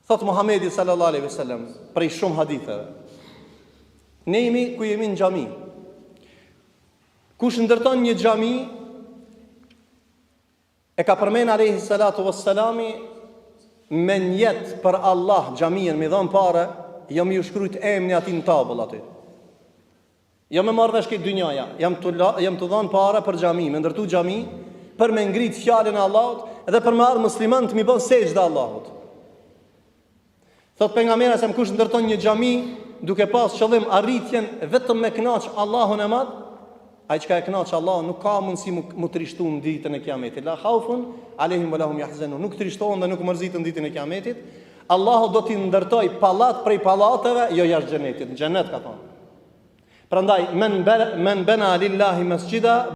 Thot Muhamedi sallallahu alaihi wasallam prej shumë haditheve. Ne jemi ku jemi në xhami. Kush ndërton një xhami e ka përmend alayhi salatu wassalami me njet për Allah xhamien me dhon parë, jam ju shkruajt emrin aty në tabull aty. Jo me marrë vesh këtë dynjaja, jam të dhon parë për xhami, me ndërtu xhami për me ngrit fjalën e Allahut dhe për me ardh musliman të mi bën sejdë Allahut. Thot pejgamberi se kush ndërton një xhami duke pas qëllim arritjen vetëm me kënaq Allahun e Madh, ai çka e kënaq Allahun nuk ka mundësi mu trishtu në ditën e Kiametit. La khaufun alehim wa lahum yahzanun. Nuk trishtohen dhe nuk mërziten në ditën e Kiametit. Allahu do t'i ndërtoj pallat prej pallateve, jo jashtë xhenetit, në xhenet ka thonë. Prandaj men bana lillahi masjida